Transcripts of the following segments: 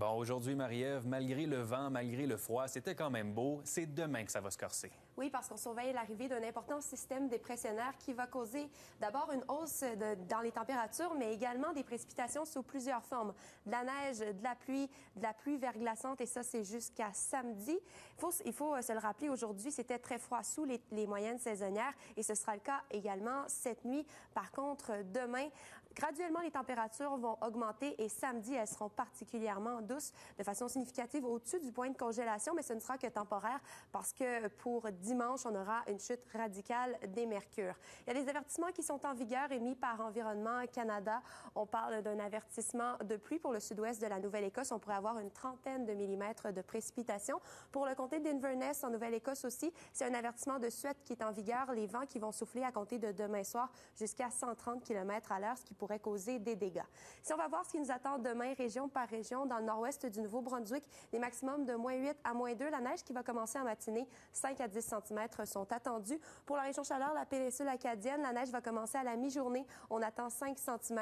Bon, aujourd'hui, Marie-Ève, malgré le vent, malgré le froid, c'était quand même beau. C'est demain que ça va se corser. Oui, parce qu'on surveille l'arrivée d'un important système dépressionnaire qui va causer d'abord une hausse dans les températures, mais également des précipitations sous plusieurs formes. De la neige, de la pluie verglaçante, et ça, c'est jusqu'à samedi. Il faut se le rappeler, aujourd'hui, c'était très froid sous les moyennes saisonnières, et ce sera le cas également cette nuit. Par contre, demain, graduellement, les températures vont augmenter, et samedi, elles seront particulièrement douces, de façon significative au-dessus du point de congélation, mais ce ne sera que temporaire, parce que pour dimanche, on aura une chute radicale des mercures. Il y a des avertissements qui sont en vigueur émis par Environnement Canada. On parle d'un avertissement de pluie pour le sud-ouest de la Nouvelle-Écosse. On pourrait avoir une trentaine de millimètres de précipitations. Pour le comté d'Inverness, en Nouvelle-Écosse aussi, c'est un avertissement de suette qui est en vigueur. Les vents qui vont souffler à compter de demain soir jusqu'à 130 km à l'heure, ce qui pourrait causer des dégâts. Si on va voir ce qui nous attend demain, région par région, dans le nord-ouest du Nouveau-Brunswick, des maximums de -8 à -2. La neige qui va commencer en matinée, 5 à 10 cm sont attendus. Pour la région chaleur, la péninsule acadienne, la neige va commencer à la mi-journée. On attend 5 cm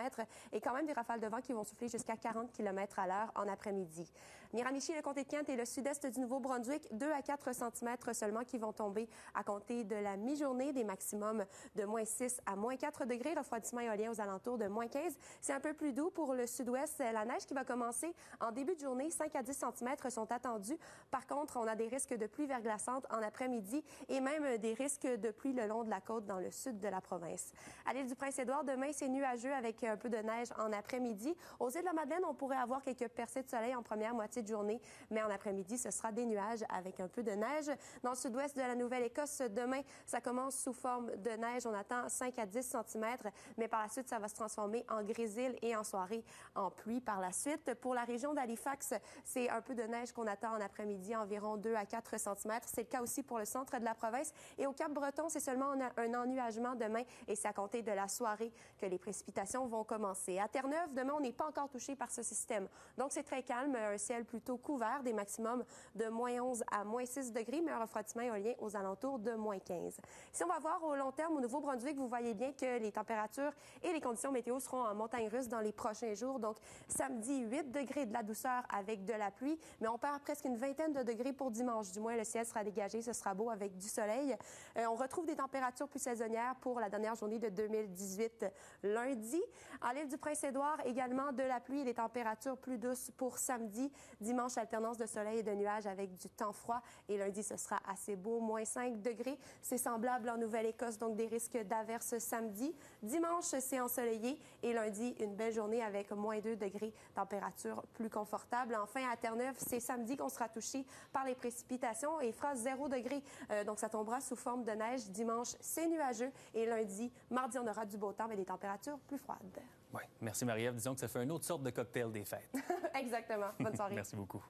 et quand même des rafales de vent qui vont souffler jusqu'à 40 km à l'heure en après-midi. Miramichi, le comté de Kent et le sud-est du Nouveau-Brunswick, 2 à 4 cm seulement qui vont tomber à compter de la mi-journée, des maximums de -6 à -4 degrés, refroidissement éolien aux alentours de -15. C'est un peu plus doux pour le sud-ouest. La neige qui va commencer en début de journée, 5 à 10 cm sont attendus. Par contre, on a des risques de pluie verglaçante en après-midi et même des risques de pluie le long de la côte dans le sud de la province. À l'île du Prince-Édouard, demain, c'est nuageux avec un peu de neige en après-midi. Aux îles de la Madeleine, on pourrait avoir quelques percées de soleil en première moitié de journée, mais en après-midi, ce sera des nuages avec un peu de neige. Dans le sud-ouest de la Nouvelle-Écosse, demain, ça commence sous forme de neige. On attend 5 à 10 cm, mais par la suite, ça va se transformer en grésil et en soirée en pluie par la suite. Pour la région d'Halifax, c'est un peu de neige qu'on attend en après-midi, environ 2 à 4 cm. C'est le cas aussi pour le centre de la province. Et au Cap-Breton, c'est seulement un ennuagement demain et c'est à compter de la soirée que les précipitations vont commencer. À Terre-Neuve, demain, on n'est pas encore touché par ce système. Donc, c'est très calme, un ciel plutôt couvert, des maximums de -11 à -6 degrés, mais un refroidissement éolien aux alentours de -15. Si on va voir au long terme, au Nouveau-Brunswick, vous voyez bien que les températures et les conditions météo seront en montagne russe dans les prochains jours. Donc, samedi, 8 degrés de la douceur avec de la pluie, mais on perd presque une vingtaine de degrés pour dimanche. Du moins, le ciel sera dégagé, ce sera beau avec du soleil. On retrouve des températures plus saisonnières pour la dernière journée de 2018 lundi. À l'île du Prince-Édouard, également de la pluie et des températures plus douces pour samedi. Dimanche, alternance de soleil et de nuages avec du temps froid. Et lundi, ce sera assez beau, -5 degrés. C'est semblable en Nouvelle-Écosse, donc des risques d'averses samedi. Dimanche, c'est ensoleillé et lundi, une belle journée avec -2 degrés, température plus confortable. Enfin, à Terre-Neuve, c'est samedi qu'on sera touché par les précipitations et il fera 0 degré. Donc, ça tombera sous forme de neige. Dimanche, c'est nuageux. Et lundi, mardi, on aura du beau temps, mais des températures plus froides. Oui, merci Marie-Ève. Disons que ça fait une autre sorte de cocktail des fêtes. Exactement. Bonne soirée. Merci beaucoup.